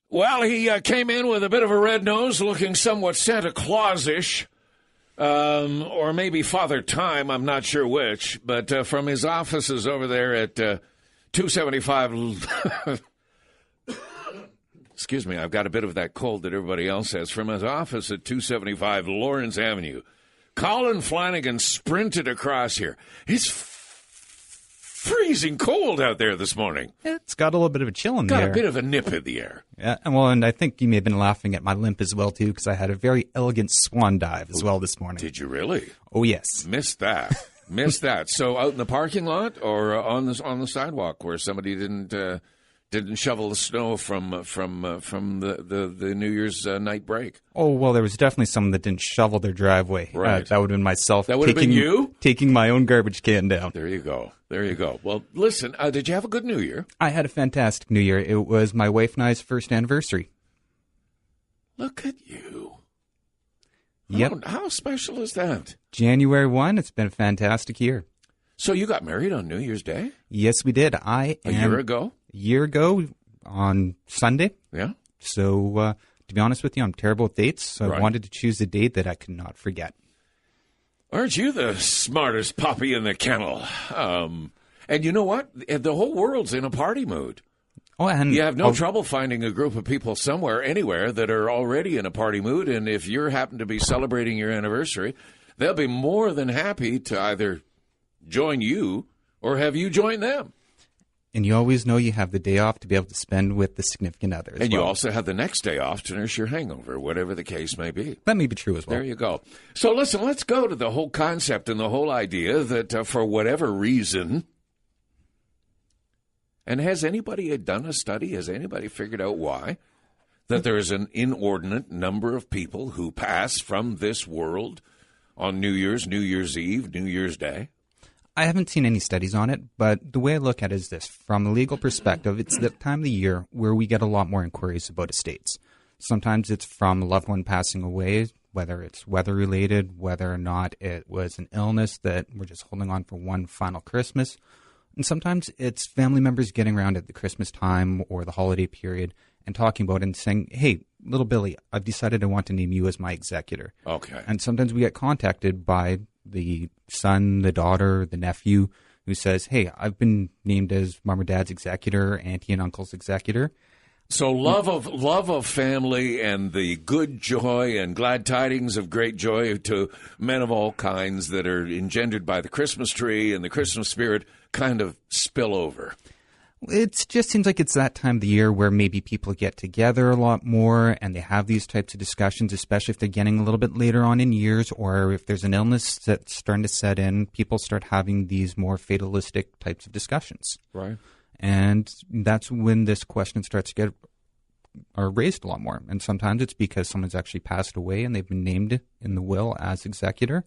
Well, he came in with a bit of a red nose, looking somewhat Santa Claus-ish, or maybe Father Time, I'm not sure which, but from his offices over there at 275... Excuse me, I've got a bit of that cold that everybody else has. From his office at 275 Lawrence Avenue, Colin Flannigan sprinted across here. It's freezing cold out there this morning. It's got a little bit of a chill in the air. Got a bit of a nip in the air. Yeah, and I think you may have been laughing at my limp as well, too, because I had a very elegant swan dive as well this morning. Did you really? Oh, yes. Missed that. Missed that. So out in the parking lot or on the sidewalk where somebody didn't shovel the snow from the New Year's night break? Oh, well, there was definitely someone that didn't shovel their driveway. Right. That would have been myself. That would have been you? Taking my own garbage can down. There you go. There you go. Well, listen, did you have a good New Year? I had a fantastic New Year. It was my wife and I's first anniversary. Look at you. Yep. How special is that? January 1, it's been a fantastic year. So you got married on New Year's Day? Yes, we did. A year ago on Sunday. Yeah. So, to be honest with you, I'm terrible with dates, so Right. I wanted to choose a date that I could not forget. Aren't you the smartest puppy in the kennel? And you know what? The whole world's in a party mood. Oh, and You have no trouble finding a group of people somewhere, anywhere, that are already in a party mood. And if you happen to be celebrating your anniversary, they'll be more than happy to either join you or have you join them. And you always know you have the day off to be able to spend with the significant other as And well. you also have the next day off to nurse your hangover, whatever the case may be. That may be true as well. There you go. So listen, let's go to the whole concept and the whole idea that for whatever reason, and has anybody done a study? Has anybody figured out why? That there is an inordinate number of people who pass from this world on New Year's Eve, New Year's Day? I haven't seen any studies on it, but the way I look at it is this. From a legal perspective, it's the time of the year where we get a lot more inquiries about estates. Sometimes it's from a loved one passing away, whether it's weather-related, whether or not it was an illness that we're just holding on for one final Christmas. And sometimes it's family members getting around at the Christmas time or the holiday period and talking about it and saying, hey, little Billy, I've decided I want to name you as my executor. Okay. And sometimes we get contacted by the son, the daughter, the nephew who says, hey, I've been named as mom or dad's executor, auntie and uncle's executor. So love of family and the good joy and glad tidings of great joy to men of all kinds that are engendered by the Christmas tree and the Christmas spirit kind of spill over. It just seems like it's that time of the year where maybe people get together a lot more and they have these types of discussions, especially if they're getting a little bit later on in years or if there's an illness that's starting to set in, people start having these more fatalistic types of discussions. Right. And that's when this question starts to get raised a lot more. And sometimes it's because someone's actually passed away and they've been named in the will as executor.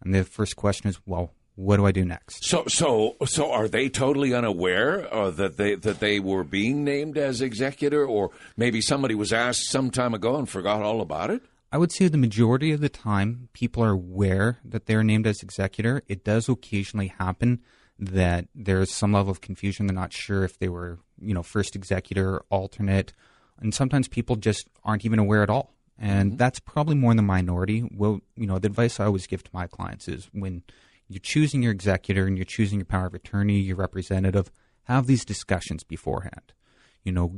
And the first question is, well, what do I do next? So are they totally unaware that they were being named as executor, or maybe somebody was asked some time ago and forgot all about it? I would say the majority of the time, people are aware that they're named as executor. It does occasionally happen that there's some level of confusion. They're not sure if they were, first executor, alternate, and sometimes people just aren't even aware at all. And that's probably more in the minority. Well, the advice I always give to my clients is when you're choosing your executor and you're choosing your power of attorney, your representative, have these discussions beforehand.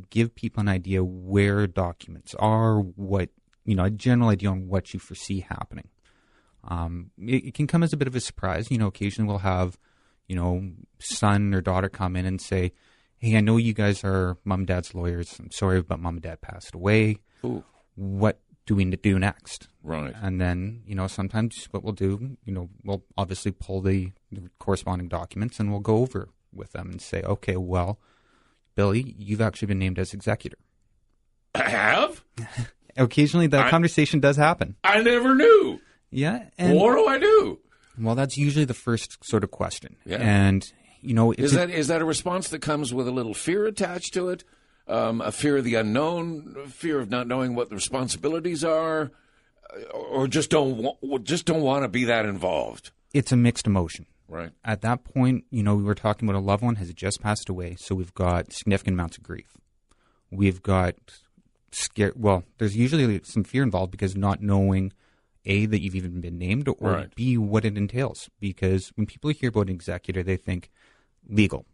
Give people an idea where documents are, what, a general idea on what you foresee happening. It can come as a bit of a surprise. Occasionally we'll have, son or daughter come in and say, hey, I know you guys are mom and dad's lawyers. I'm sorry, but mom and dad passed away. Ooh. What do we do next? Right. And then, sometimes what we'll do, we'll obviously pull the corresponding documents and we'll go over with them and say, okay, well, Billy, you've actually been named as executor. I have? Occasionally that conversation does happen. I never knew. Yeah. And what do I do? Well, that's usually the first sort of question. Yeah. And, is that a response that comes with a little fear attached to it? A fear of the unknown, a fear of not knowing what the responsibilities are, or just don't want to be that involved? It's a mixed emotion. Right. At that point, we were talking about a loved one has just passed away, so we've got significant amounts of grief. We've got scare. Well, there's usually some fear involved because not knowing A, that you've even been named, or Right. B, what it entails. Because when people hear about an executor, they think legal.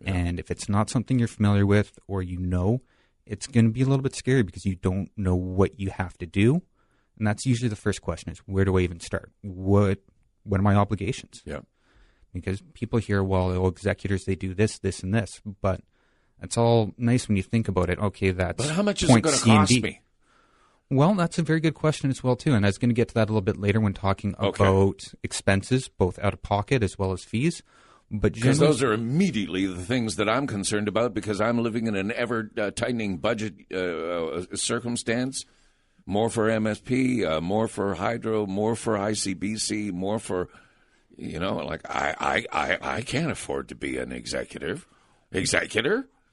Yeah. And if it's not something you're familiar with or you know, it's going to be a little bit scary because you don't know what you have to do. And that's usually the first question is, where do I even start? What are my obligations? Yeah. Because people hear, well, executors, they do this, this, and this. But it's all nice when you think about it. Okay, that's But how much is it point going to C and cost D. me? Well, that's a very good question as well, too. And I was going to get to that a little bit later when talking about expenses, both out of pocket as well as fees. But Because generally, those are immediately the things that I'm concerned about because I'm living in an ever-tightening budget circumstance. More for MSP, more for hydro, more for ICBC, more for, I can't afford to be an executor.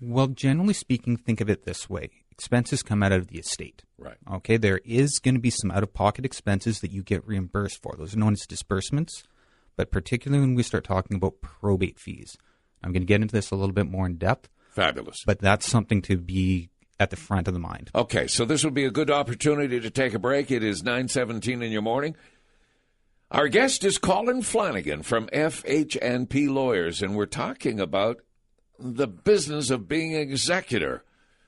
well, generally speaking, think of it this way. Expenses come out of the estate. Right. Okay, there is going to be some out-of-pocket expenses that you get reimbursed for. Those are known as disbursements, but particularly when we start talking about probate fees. I'm going to get into this a little bit more in depth. Fabulous. But that's something to be at the front of the mind. Okay, so this would be a good opportunity to take a break. It is 9:17 in your morning. Our guest is Colin Flannigan from FH&P Lawyers, and we're talking about the business of being executor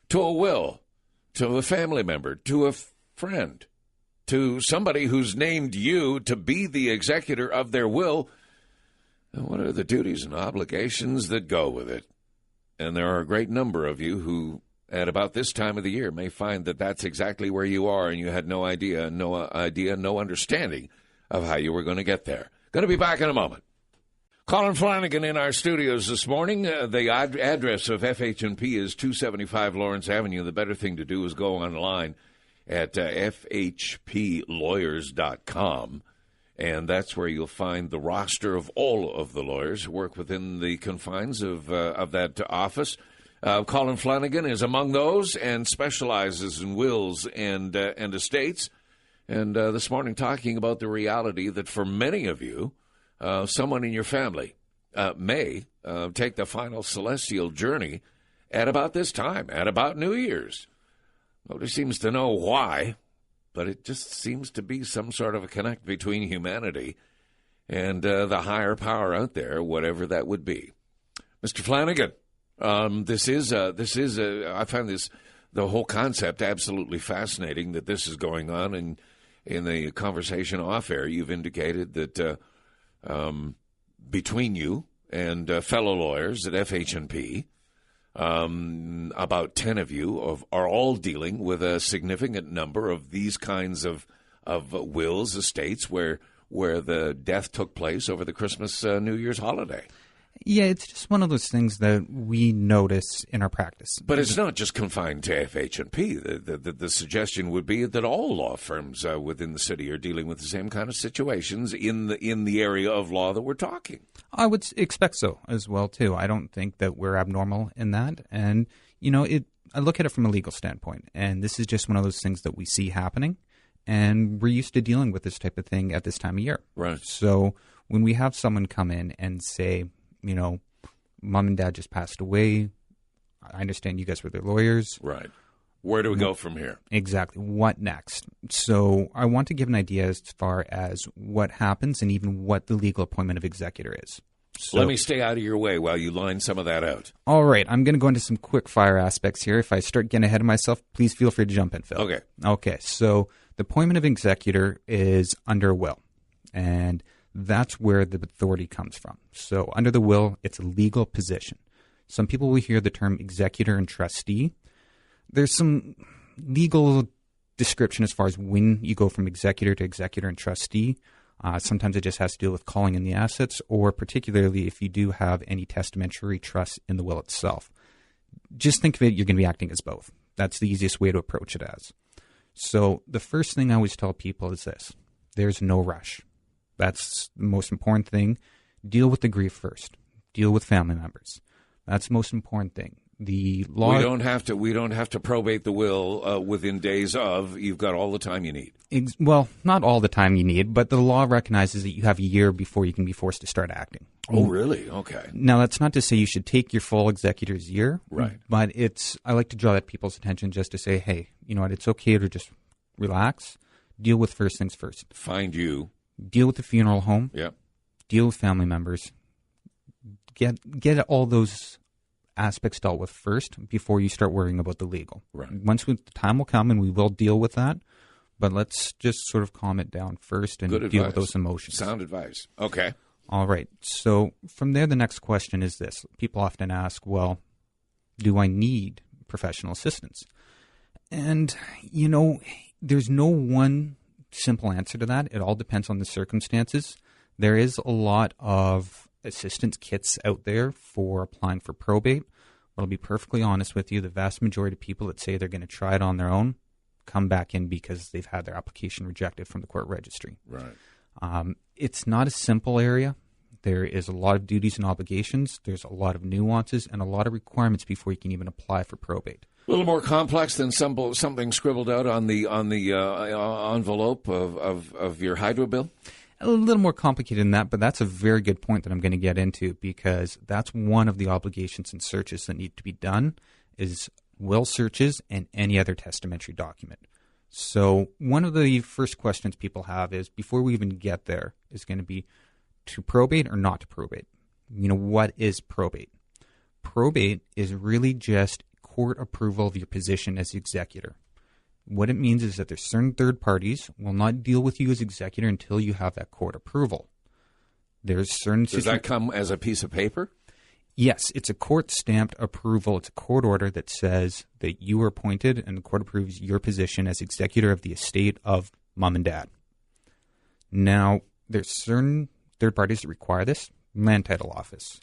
to a will, to a family member, to a friend, to somebody who's named you to be the executor of their will. And what are the duties and obligations that go with it? And there are a great number of you who, at about this time of the year, may find that that's exactly where you are and you had no understanding of how you were going to get there. Going to be back in a moment. Colin Flannigan in our studios this morning. The address of FH&P is 275 Lawrence Avenue. The better thing to do is go online at fhplawyers.com, and that's where you'll find the roster of all of the lawyers who work within the confines of that office. Colin Flannigan is among those and specializes in wills and estates. And this morning talking about the reality that for many of you, someone in your family may take the final celestial journey at about this time, at about New Year's. Nobody seems to know why, but it just seems to be some sort of a connect between humanity and the higher power out there, whatever that would be. Mr. Flannigan, I find the whole concept absolutely fascinating that this is going on. And in the conversation off air, you've indicated that between you and fellow lawyers at FH&P, about 10 of you are all dealing with a significant number of these kinds of wills, estates, where the death took place over the Christmas, New Year's holiday. Yeah, it's just one of those things that we notice in our practice. But it's not just confined to FH&P. The suggestion would be that all law firms within the city are dealing with the same kind of situations in the area of law that we're talking. I would expect so as well, too. I don't think that we're abnormal in that. And, I look at it from a legal standpoint, and this is just one of those things that we see happening, and we're used to dealing with this type of thing at this time of year. Right. So when we have someone come in and say, mom and dad just passed away. I understand you guys were their lawyers. Right. Where do we go from here? Exactly. What next? So I want to give an idea as far as what happens and even what the legal appointment of executor is. So, let me stay out of your way while you line some of that out. All right. I'm going to go into some quick fire aspects here. If I start getting ahead of myself, please feel free to jump in, Phil. Okay. Okay. So the appointment of executor is under a will. And that's where the authority comes from. So under the will, it's a legal position. Some people will hear the term executor and trustee. There's some legal description as far as when you go from executor to executor and trustee. Sometimes it just has to deal with calling in the assets, or particularly if you do have any testamentary trust in the will itself. Just think of it, you're going to be acting as both. That's the easiest way to approach it as. So the first thing I always tell people is this: there's no rush. That's the most important thing. Deal with the grief first. Deal with family members. That's the most important thing. The law... We don't have to probate the will within days of. You've got all the time you need. Well, not all the time you need, but the law recognizes that you have a year before you can be forced to start acting. Oh, really? Okay. Now, that's not to say you should take your full executor's year. Right. But I like to draw that people's attention just to say, hey, you know what, it's okay to just relax. Deal with first things first. Find you. Deal with the funeral home. Yeah. Deal with family members. Get all those aspects dealt with first before you start worrying about the legal. Right. The time will come and we will deal with that, but let's just sort of calm it down first and deal with those emotions. Sound advice. Okay. All right. So from there, the next question is this. People often ask, well, do I need professional assistance? And, you know, there's no one simple answer to that. It all depends on the circumstances. There is a lot of assistance kits out there for applying for probate. But I'll be perfectly honest with you, the vast majority of people that say they're going to try it on their own come back in because they've had their application rejected from the court registry. Right. It's not a simple area. There is a lot of duties and obligations. There's a lot of nuances and a lot of requirements before you can even apply for probate. A little more complex than something scribbled out on the envelope of your hydro bill? A little more complicated than that, but that's a very good point that I'm going to get into because that's one of the obligations and searches that need to be done is will searches and any other testamentary document. So one of the first questions people have is, before we even get there, is going to be to probate or not to probate. You know, what is probate? Probate is really just court approval of your position as executor. What it means is that there's certain third parties will not deal with you as executor until you have that court approval. There's certain... Does that come as a piece of paper? Yes, it's a court-stamped approval. It's a court order that says that you were appointed and the court approves your position as executor of the estate of mom and dad. Now, there's certain third parties that require this. Land Title Office.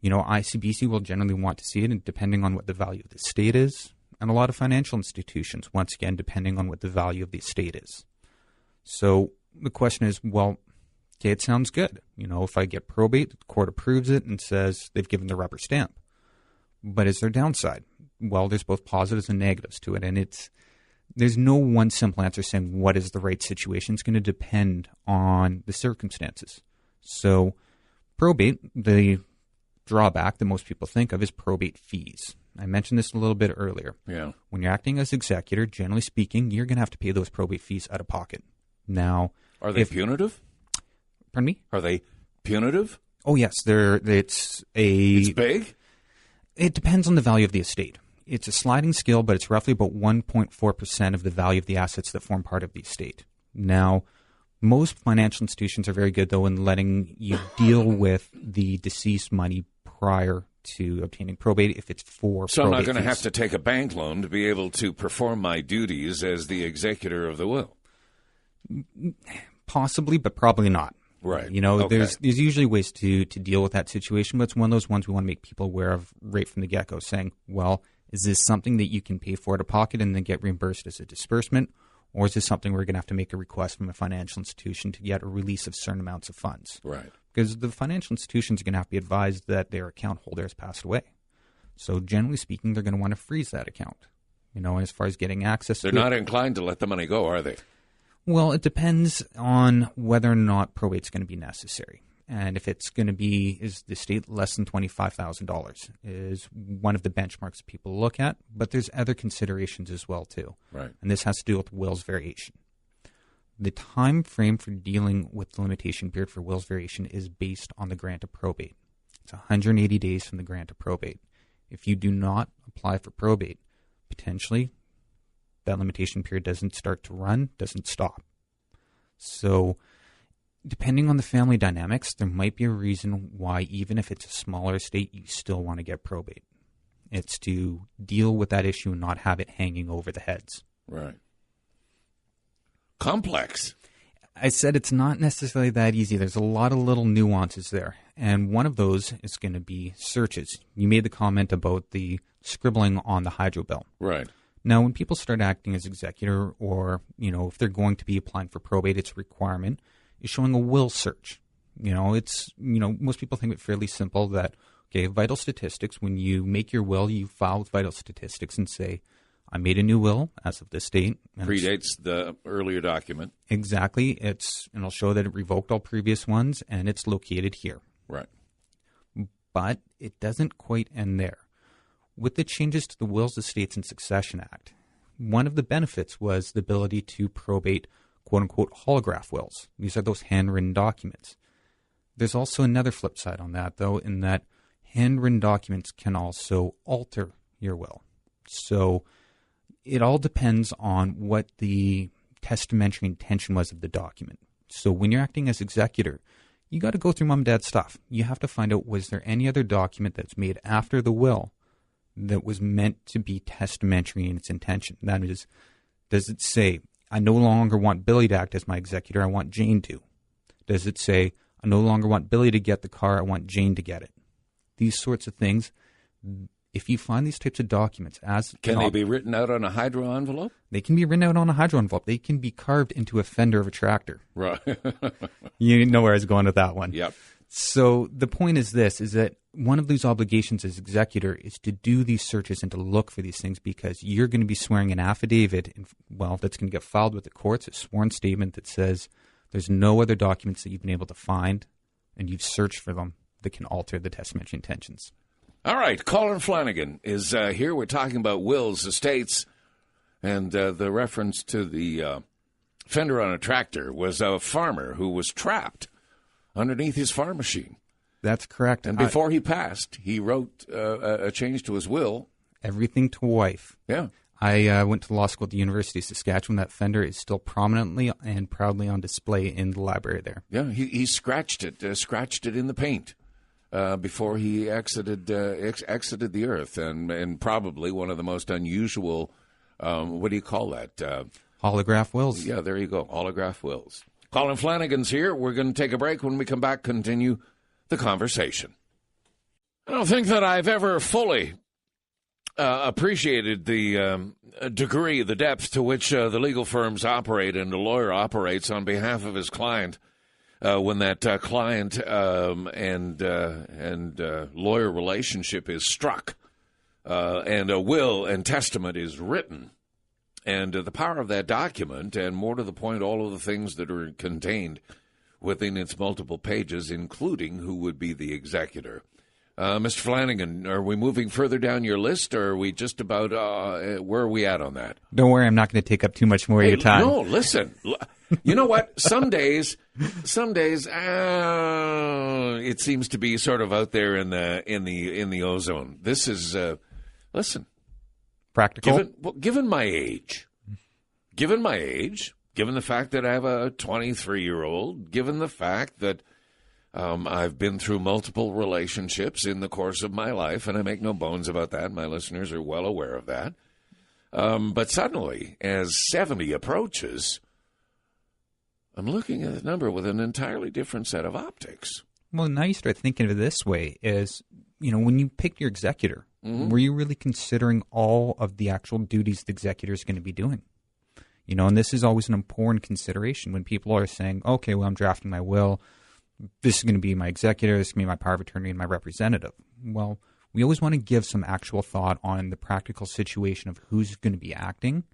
You know, ICBC will generally want to see it, and depending on what the value of the estate is. And a lot of financial institutions, once again, depending on what the value of the estate is. So the question is, well, okay, it sounds good. You know, if I get probate, the court approves it and says they've given the rubber stamp. But is there downside? Well, there's both positives and negatives to it. And there's no one simple answer saying what is the right situation. It's going to depend on the circumstances. So probate, the drawback that most people think of is probate fees. I mentioned this a little bit earlier. Yeah. When you're acting as executor, generally speaking, you're going to have to pay those probate fees out of pocket. Now, are they punitive? Pardon me? Are they punitive? Oh, yes. It's big? It depends on the value of the estate. It's a sliding scale, but it's roughly about 1.4% of the value of the assets that form part of the estate. Now, most financial institutions are very good, though, in letting you deal with the deceased money prior to obtaining probate if it's for So probate I'm not going to fees. have to take a bank loan to be able to perform my duties as the executor of the will. Possibly, but probably not. Right. You know, Okay. there's usually ways to deal with that situation, but it's one of those ones we want to make people aware of right from the get-go, saying, well, is this something that you can pay for out of pocket and then get reimbursed as a disbursement, or is this something we're going to have to make a request from a financial institution to get a release of certain amounts of funds? Right. Because the financial institutions are going to have to be advised that their account holder has passed away. So generally speaking, they're going to want to freeze that account. You know, as far as getting access They're to not it. inclined to let the money go, are they? Well, it depends on whether or not probate's going to be necessary. And if it's going to be, is the estate less than $25,000 is one of the benchmarks people look at. But there's other considerations as well, too. Right. And this has to do with will's variation. The time frame for dealing with the limitation period for will's variation is based on the grant of probate. It's 180 days from the grant of probate. If you do not apply for probate, potentially that limitation period doesn't start to run, doesn't stop. So depending on the family dynamics, there might be a reason why even if it's a smaller estate, you still want to get probate. It's to deal with that issue and not have it hanging over the heads. Right. Complex. I said it's not necessarily that easy. There's a lot of little nuances there. And one of those is going to be searches. You made the comment about the scribbling on the hydro bill. Right. Now, when people start acting as executor or, you know, if they're going to be applying for probate, it's a requirement, is showing a will search. You know, it's, you know, most people think it fairly simple that, Okay, vital statistics. When you make your will, you file with vital statistics and say, I made a new will as of this date. Predates the earlier document. Exactly. And it'll show that it revoked all previous ones, and it's located here. Right. But it doesn't quite end there. With the changes to the Wills, Estates, and Succession Act, one of the benefits was the ability to probate quote-unquote holograph wills. These are those handwritten documents. There's also another flip side on that, though, in that handwritten documents can also alter your will. So it all depends on what the testamentary intention was of the document. So when you're acting as executor, you got to go through mom and dad's stuff. You have to find out, was there any other document that's made after the will that was meant to be testamentary in its intention? That is, does it say, I no longer want Billy to act as my executor, I want Jane to? Does it say, I no longer want Billy to get the car, I want Jane to get it? These sorts of things. If you find these types of documents Can they be written out on a hydro envelope? They can be written out on a hydro envelope. They can be carved into a fender of a tractor. Right. You know where I was going with that one. Yep. So the point is this, is that one of these obligations as executor is to do these searches and to look for these things, because you're going to be swearing an affidavit, that's going to get filed with the courts, a sworn statement that says there's no other documents that you've been able to find, and you've searched for them, that can alter the testamentary intentions. All right, Colin Flannigan is here. We're talking about wills, estates, and the reference to the fender on a tractor was a farmer who was trapped underneath his farm machine. That's correct. And before he passed, he wrote a change to his will. Everything to wife. Yeah. I went to law school at the University of Saskatchewan. That fender is still prominently and proudly on display in the library there. Yeah, he scratched it in the paint. Before he exited the earth, and probably one of the most unusual, what do you call that? Holograph wills. Yeah, there you go, holograph wills. Colin Flannigan's here. We're going to take a break. When we come back, continue the conversation. I don't think that I've ever fully appreciated the degree, the depth to which the legal firms operate and the lawyer operates on behalf of his client. When that client and lawyer relationship is struck, and a will and testament is written, and the power of that document, and more to the point, all of the things that are contained within its multiple pages, including who would be the executor. Mr. Flannigan, are we moving further down your list, or are we just about, where are we at on that? Don't worry, I'm not going to take up too much more of your time. No, listen. You know what? Some days, it seems to be sort of out there in the ozone. This is, listen, practical. Given my age, given the fact that I have a 23-year-old, given the fact that I've been through multiple relationships in the course of my life, and I make no bones about that. My listeners are well aware of that. But suddenly, as 70 approaches, I'm looking at the number with an entirely different set of optics. Well, now you start thinking of it this way, is, when you picked your executor, were you really considering all of the actual duties the executor is going to be doing? And this is always an important consideration when people are saying, okay, well, I'm drafting my will. This is going to be my executor, this is going to be my power of attorney and my representative. Well, we always want to give some actual thought on the practical situation of who's going to be acting,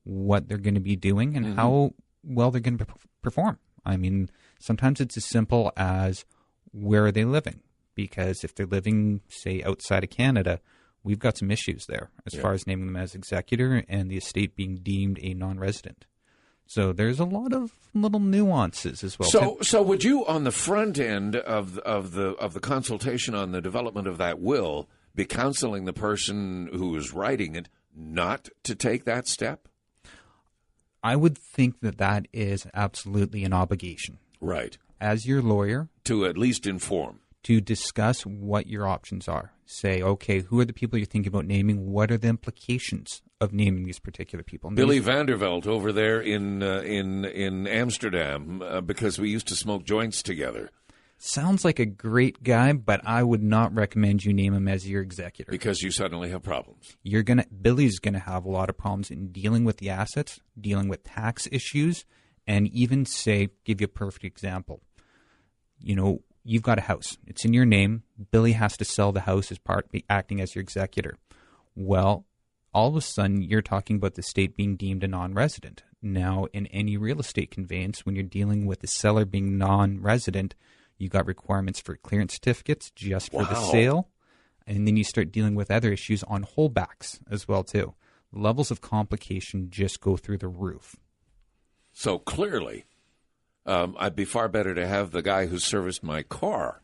what they're going to be doing, and how well they're going to perform. I mean, sometimes it's as simple as where are they living? Because if they're living, say, outside of Canada, we've got some issues there as far as naming them as executor and the estate being deemed a non-resident. So there's a lot of little nuances as well. So would you, on the front end of the consultation on the development of that will, be counseling the person who is writing it not to take that step? I would think that is absolutely an obligation. Right. As your lawyer. To at least inform. To discuss what your options are. Say, okay, who are the people you're thinking about naming? What are the implications of naming these particular people? Billy Vanderveld over there in Amsterdam, because we used to smoke joints together. Sounds like a great guy, but I would not recommend you name him as your executor. Because you suddenly have problems. Billy's going to have a lot of problems in dealing with the assets, dealing with tax issues, and even give you a perfect example. you've got a house. It's in your name. Billy has to sell the house as acting as your executor. Well, all of a sudden, you're talking about the state being deemed a non-resident. Now, in any real estate conveyance, when you're dealing with the seller being non-resident, you've got requirements for clearance certificates just for the sale. And then you start dealing with other issues on holdbacks as well, too. Levels of complication just go through the roof. So clearly, I'd be far better to have the guy who serviced my car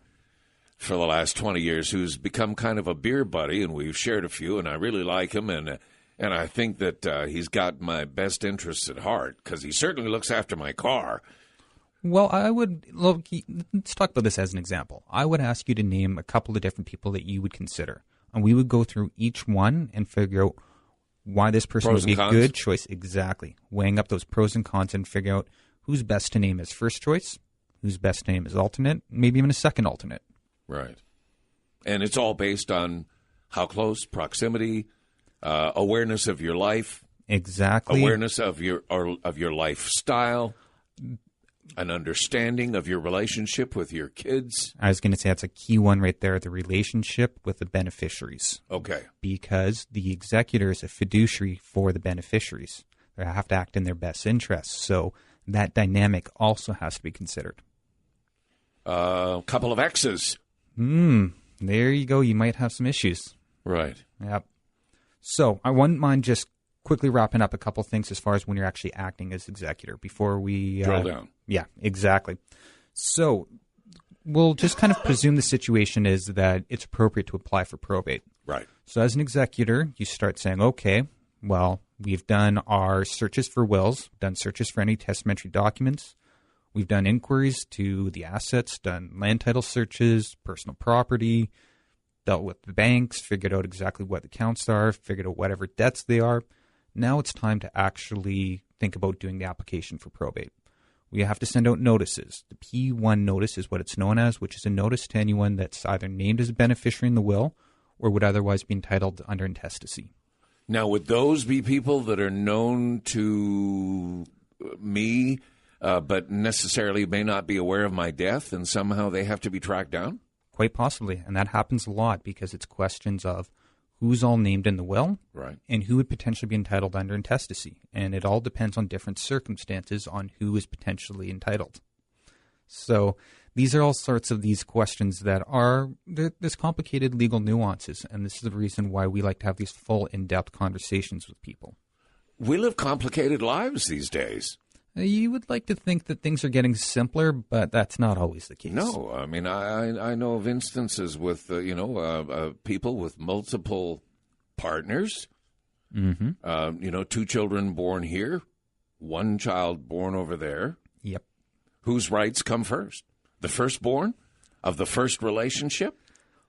for the last 20 years, who's become kind of a beer buddy, and we've shared a few, and I really like him, and I think that he's got my best interests at heart, because he certainly looks after my car. Well, let's talk about this as an example. I would ask you to name a couple of different people that you would consider, and we would go through each one and figure out why this person would be a good choice. Exactly. Weighing up those pros and cons and figure out who's best to name as first choice, who's best to name as alternate, maybe even a second alternate. Right. And it's all based on how close, proximity, awareness of your life. Exactly. Awareness of your lifestyle, an understanding of your relationship with your kids. I was going to say that's a key one right there, the relationship with the beneficiaries. Okay. Because the executor is a fiduciary for the beneficiaries. They have to act in their best interests. So that dynamic also has to be considered. A couple of X's. There you go. You might have some issues. Right. Yep. So I wouldn't mind just quickly wrapping up a couple things as far as when you're actually acting as executor before we drill down. Yeah, exactly. So we'll just kind of presume the situation is that it's appropriate to apply for probate. Right. So as an executor, you start saying, okay, well, we've done our searches for wills, done searches for any testamentary documents. We've done inquiries to the assets, done land title searches, personal property, dealt with the banks, figured out exactly what the accounts are, figured out whatever debts they are. Now it's time to actually think about doing the application for probate. We have to send out notices. The P1 notice is what it's known as, which is a notice to anyone that's either named as a beneficiary in the will or would otherwise be entitled under intestacy. Now, would those be people that are known to me, but necessarily may not be aware of my death, and somehow they have to be tracked down? Quite possibly, and that happens a lot because it's questions of who's all named in the will, right, and who would potentially be entitled under intestacy. And it all depends on different circumstances on who is potentially entitled. So these are all sorts of these questions that are, there's complicated legal nuances, and this is the reason why we like to have these full, in-depth conversations with people. We live complicated lives these days. You would like to think that things are getting simpler, but that's not always the case. No, I mean, I know of instances with, people with multiple partners, 2 children born here, 1 child born over there. Yep. Whose rights come first? The firstborn of the first relationship,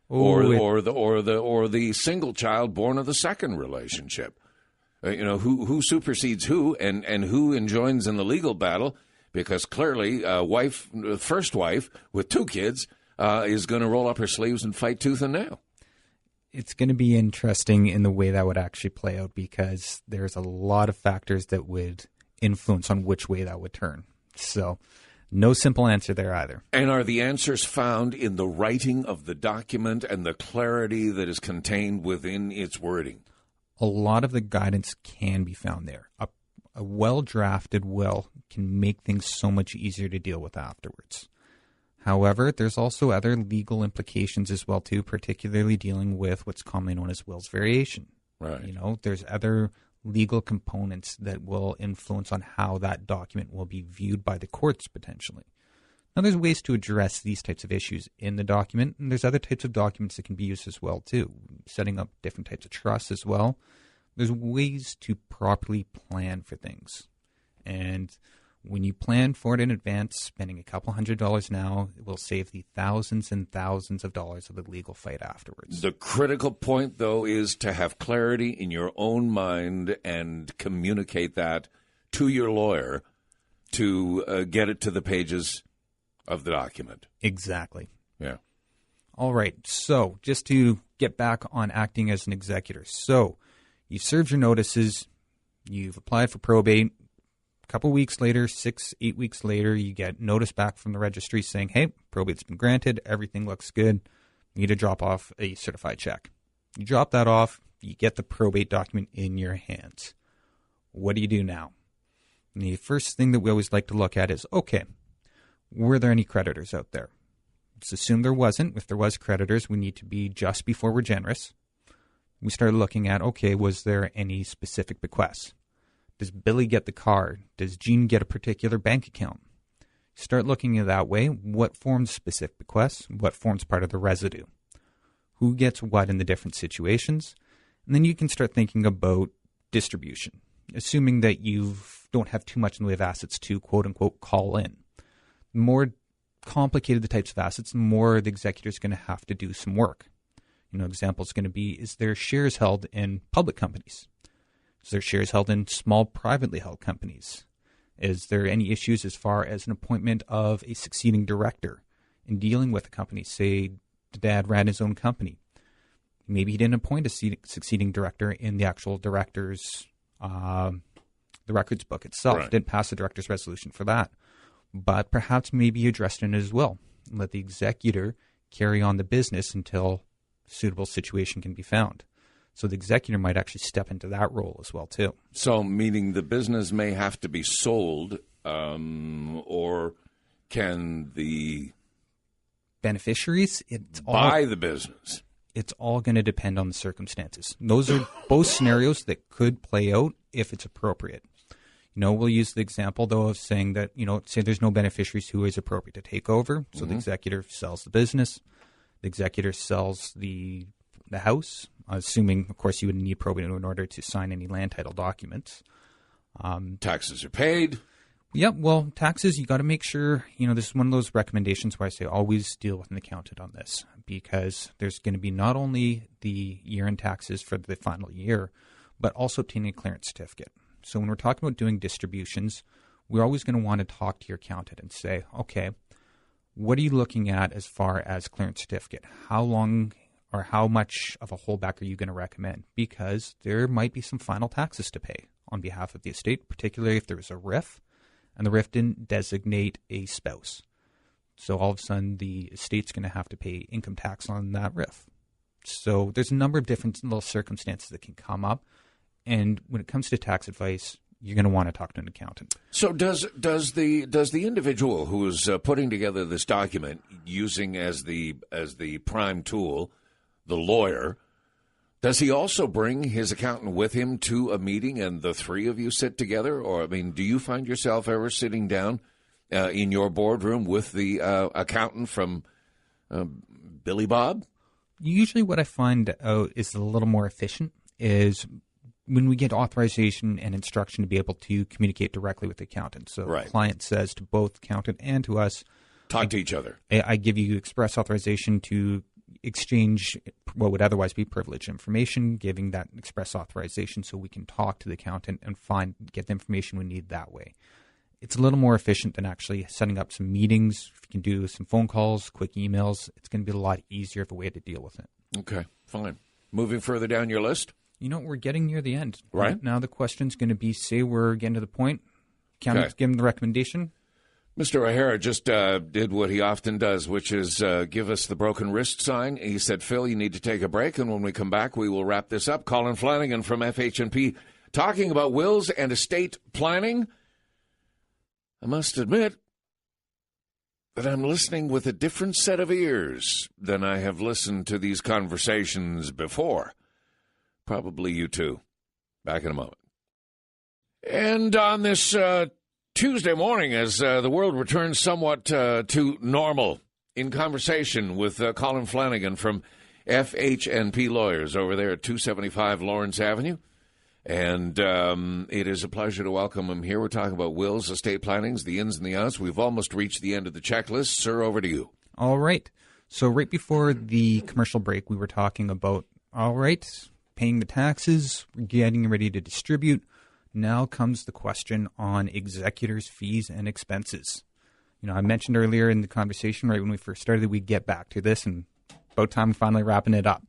or the single child born of the second relationship? Who supersedes who, and who enjoins in the legal battle? Because clearly, first wife with 2 kids is going to roll up her sleeves and fight tooth and nail. It's going to be interesting in the way that would actually play out because there's a lot of factors that would influence on which way that would turn. So no simple answer there either. And are the answers found in the writing of the document and the clarity that is contained within its wording? A lot of the guidance can be found there. A well-drafted will can make things so much easier to deal with afterwards. However, there's also other legal implications as well, too, particularly dealing with what's commonly known as will's variation. Right. There's other legal components that will influence on how that document will be viewed by the courts potentially. Now, there's ways to address these types of issues in the document, and there's other types of documents that can be used as well, too. Setting up different types of trusts as well. There's ways to properly plan for things. And when you plan for it in advance, spending a couple $100 now, it will save the thousands and thousands of dollars of the legal fight afterwards. The critical point, though, is to have clarity in your own mind and communicate that to your lawyer to get it to the pages of the document. Exactly. Yeah. All right. So just to get back on acting as an executor. So you've served your notices. You've applied for probate. A couple weeks later, 6-8 weeks later, you get notice back from the registry saying, hey, probate's been granted, everything looks good, you need to drop off a certified check. You drop that off, you get the probate document in your hands. What do you do now? And the first thing that we always like to look at is, okay, were there any creditors out there? Let's assume there wasn't. If there was creditors, we need to be just before we're generous. We started looking at, okay, was there any specific bequests? Does Billy get the car? Does Jean get a particular bank account? Start looking at it that way. What forms specific bequests? What forms part of the residue? Who gets what in the different situations? And then you can start thinking about distribution, assuming that you don't have too much in the way of assets to quote-unquote call in. The more complicated the types of assets, the more the executor is going to have to do some work. Example is going to be, is there shares held in public companies? Is there shares held in small privately held companies? Is there any issues as far as an appointment of a succeeding director in dealing with a company? Say the dad ran his own company. Maybe he didn't appoint a succeeding director in the actual director's, the records book itself. Right. Didn't pass the director's resolution for that. But perhaps maybe you addressed it as well. Let the executor carry on the business until a suitable situation can be found. So the executor might actually step into that role as well, too. So, meaning the business may have to be sold, or can the beneficiaries buy the business? It's all going to depend on the circumstances. Those are both scenarios that could play out if it's appropriate. We'll use the example, though, of saying that, say there's no beneficiaries who is appropriate to take over. So the executor sells the business. The executor sells the house, assuming, of course, you would need probate in order to sign any land title documents. Taxes are paid. Yeah, well, taxes, you got to make sure, this is one of those recommendations where I say always deal with an accountant on this, because there's going to be not only the year-end taxes for the final year, but also obtaining a clearance certificate. So when we're talking about doing distributions, we're always going to want to talk to your accountant and say, okay, what are you looking at as far as clearance certificate? How long or how much of a holdback are you going to recommend? Because there might be some final taxes to pay on behalf of the estate, particularly if there was a RIF and the RIF didn't designate a spouse. So all of a sudden the estate's going to have to pay income tax on that RIF. So there's a number of different little circumstances that can come up. And when it comes to tax advice, you're going to want to talk to an accountant. So does the individual who is putting together this document, using as the prime tool the lawyer, does he also bring his accountant with him to a meeting and the three of you sit together? Or, do you find yourself ever sitting down in your boardroom with the accountant from Billy Bob? Usually what I find out is a little more efficient is when we get authorization and instruction to be able to communicate directly with the accountant. So right. The client says to both accountant and to us, talk to each other. I give you express authorization to exchange what would otherwise be privileged information, giving that express authorization so we can talk to the accountant and get the information we need that way. It's a little more efficient than actually setting up some meetings. If you can do some phone calls, quick emails, it's going to be a lot easier of a way to deal with it. Okay, fine. Moving further down your list? We're getting near the end. Right. Now the question's going to be, say we're getting to the point, accountant's giving the recommendation. Mr. O'Hara just did what he often does, which is give us the broken wrist sign. He said, Phil, you need to take a break, and when we come back, we will wrap this up. Colin Flannigan from FH&P talking about wills and estate planning. I must admit that I'm listening with a different set of ears than I have listened to these conversations before. Probably you too. Back in a moment. And on this Tuesday morning, as the world returns somewhat to normal, in conversation with Colin Flannigan from FH&P Lawyers over there at 275 Lawrence Avenue. And it is a pleasure to welcome him here. We're talking about wills, estate plannings, the ins and the outs. We've almost reached the end of the checklist. Sir, over to you. All right. So right before the commercial break, we were talking about, all right, paying the taxes, getting ready to distribute. Now comes the question on executors' fees and expenses. I mentioned earlier in the conversation, right when we first started, we'd get back to this, and about time finally wrapping it up.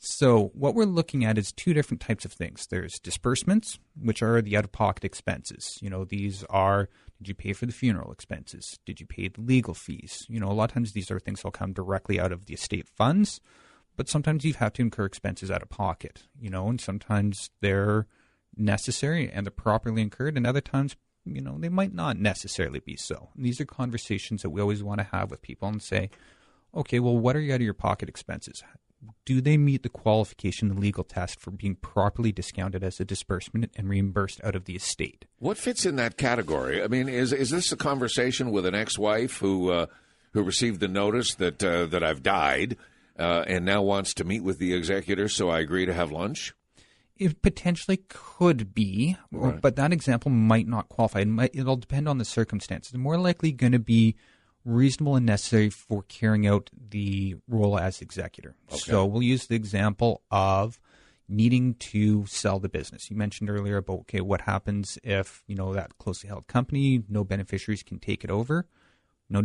So what we're looking at is two different types of things. There's disbursements, which are the out-of-pocket expenses. These are, did you pay for the funeral expenses? Did you pay the legal fees? A lot of times these are things that will come directly out of the estate funds, but sometimes you have to incur expenses out of pocket, and sometimes they're necessary and they're properly incurred, and other times, they might not necessarily be so. And these are conversations that we always want to have with people and say, okay, well, what are your out-of-your-pocket expenses? Do they meet the qualification, the legal test for being properly discounted as a disbursement and reimbursed out of the estate? What fits in that category? I mean, is this a conversation with an ex-wife who received the notice that I've died and now wants to meet with the executor, so I agree to have lunch? It potentially could be, right. But that example might not qualify. It'll depend on the circumstances. They're more likely going to be reasonable and necessary for carrying out the role as executor. Okay. So we'll use the example of needing to sell the business. You mentioned earlier about, okay, what happens if, that closely held company, no beneficiaries can take it over?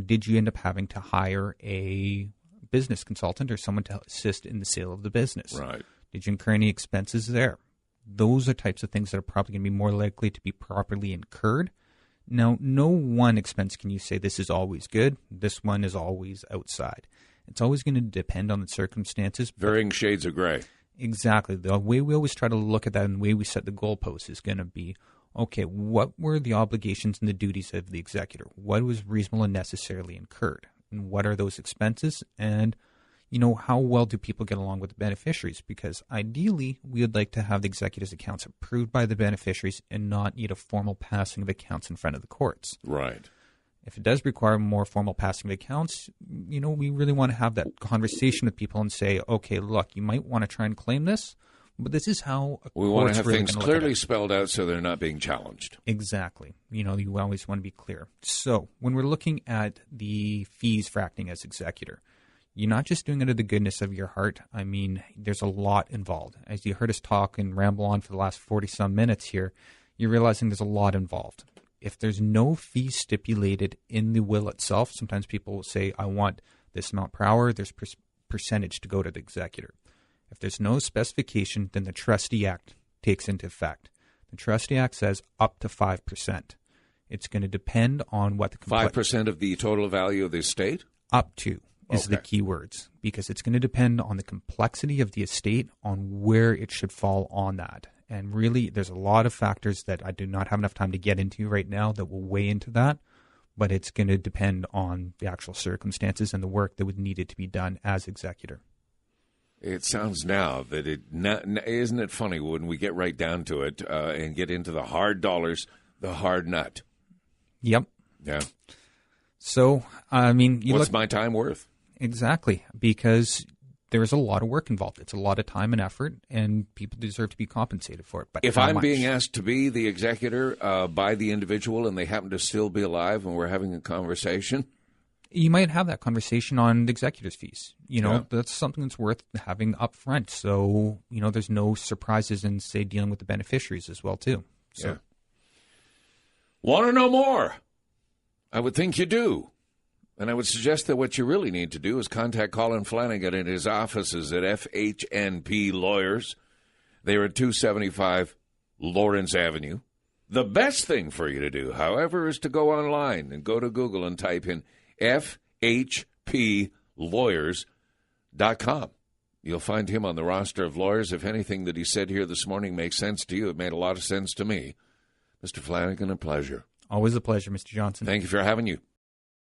Did you end up having to hire a business consultant or someone to assist in the sale of the business? Right. Did you incur any expenses there? Those are types of things that are probably going to be more likely to be properly incurred. Now, no one expense can you say this is always good, this one is always outside. It's always going to depend on the circumstances. Varying shades of gray. Exactly. The way we always try to look at that and the way we set the goalposts is going to be, okay, what were the obligations and the duties of the executor? What was reasonable and necessarily incurred? And what are those expenses? And how well do people get along with the beneficiaries? Because ideally, we would like to have the executor's accounts approved by the beneficiaries and not need a formal passing of accounts in front of the courts. Right. If it does require more formal passing of accounts, we really want to have that conversation with people and say, okay, look, you might want to try and claim this, but this is how we want to have really things clearly spelled out so they're not being challenged. Exactly. You always want to be clear. So when we're looking at the fees for acting as executor, you're not just doing it out of the goodness of your heart. I mean, there's a lot involved. As you heard us talk and ramble on for the last 40-some minutes here, you're realizing there's a lot involved. If there's no fee stipulated in the will itself, sometimes people will say, I want this amount per hour, there's percentage to go to the executor. If there's no specification, then the Trustee Act takes into effect. The Trustee Act says up to 5%. It's going to depend on what the 5% of the total value of the estate? Up to. Is the key words, because it's going to depend on the complexity of the estate, on where it should fall on that. And really, there's a lot of factors that I do not have enough time to get into right now that will weigh into that, but it's going to depend on the actual circumstances and the work that would need it to be done as executor. It sounds now that isn't it funny when we get right down to it and get into the hard dollars, the hard nut? Yep. Yeah. So, I mean, what's my time worth? Exactly, because there's a lot of work involved. It's a lot of time and effort, and people deserve to be compensated for it. But if I'm being asked to be the executor by the individual and they happen to still be alive and we're having a conversation, you might have that conversation on the executor's fees. That's something that's worth having up front. So, there's no surprises in, say, dealing with the beneficiaries as well, too. So. Yeah. Want to know more? I would think you do. And I would suggest that what you really need to do is contact Colin Flannigan at his offices at FH&P Lawyers. They're at 275 Lawrence Avenue. The best thing for you to do, however, is to go online and go to Google and type in FHPLawyers.com. You'll find him on the roster of lawyers. If anything that he said here this morning makes sense to you, it made a lot of sense to me. Mr. Flannigan, a pleasure. Always a pleasure, Mr. Johnson. Thank you for having you.